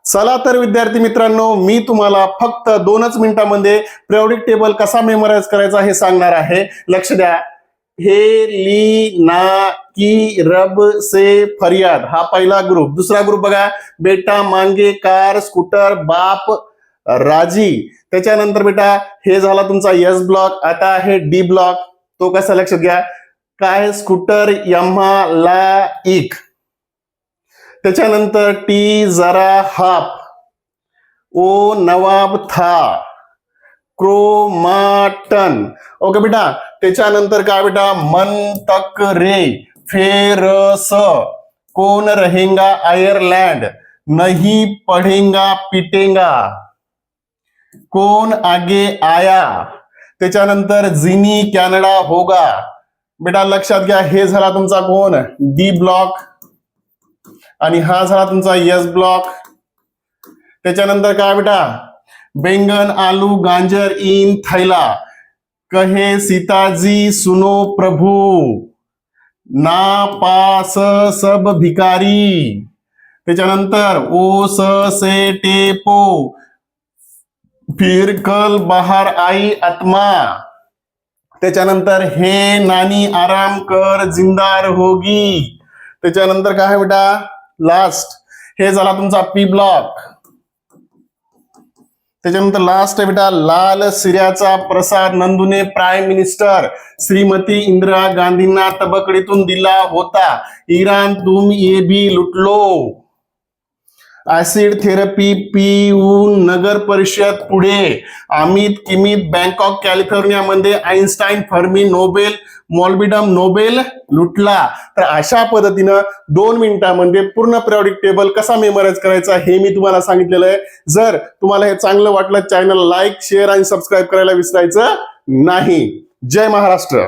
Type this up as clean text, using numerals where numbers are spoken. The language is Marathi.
चला तर विद्यार्थी मित्रांनो, मी तुम्हाला फक्त 2च मिनिटांमध्ये पिरियोडिक टेबल कसा मेमोराइज करायचा हे सांगणार आहे. लक्ष द्या. हे ली ना की रब से फरियाद हा पहिला ग्रुप. दुसरा ग्रुप बघा, बेटा मांगे कार स्कूटर बाप राजी. त्याच्यानंतर बेटा हे झाला तुमचा एस ब्लॉक. आता आहे डी ब्लॉक. तो कसा लक्षात घ्या, काय स्कूटर यम्हा ला इक. त्याच्यानंतर टी जरा हाफ, ओ नवाब था, क्रोमाटन. ओके बेटा. त्याच्यानंतर काय बेटा, मन तक रे, फेरस, कौन रहेगा आयरलैंड, नहीं पढ़ेगा पिटेगा, कौन आगे आया. त्याच्यानंतर जिनी कॅनडा होगा. बेटा लक्षात घ्या, हे झाला तुमचा कोण डी ब्लॉक आणि हा झाला तुमचा एस ब्लॉक. त्याच्यानंतर काय बेटा, बैंगन आलू गाजर इन थैला, कहे सीताजी सुनो प्रभु, ना पास सब भिकारी. त्याच्यानंतर ओ स से टेपो, फिर कल बाहर आई आत्मा. त्याच्यानंतर हे नानी आराम कर जिंदार होगी. त्याच्यानंतर काय बेटा लास्ट, हे झाला तुमचा पी ब्लॉक. त्याच्यानंतर लास्ट आहे बेटा, लाल सिर्याचा प्रसाद नंदूने प्राईम मिनिस्टर श्रीमती इंदिरा गांधींना तबकडीतून दिला होता. इराण तुम ये भी लुट लो. ऍसिड थेरपी पिऊन नगर परिषद पुढे. अमित किमित बँकॉक कॅलिफोर्निया मध्ये आईन्स्टाईन फर्मी नोबेल मॉल्बिडम नोबेल लुटला. तर अशा पद्धतीनं 2 मिनिटांमध्ये पूर्ण पिरियोडिक टेबल कसा मेमोराइज करायचा हे मी तुम्हाला सांगितलेलं आहे. जर तुम्हाला हे चांगलं वाटलं, चॅनल लाईक शेअर आणि सबस्क्राईब करायला विसरायचं नाही. जय महाराष्ट्र.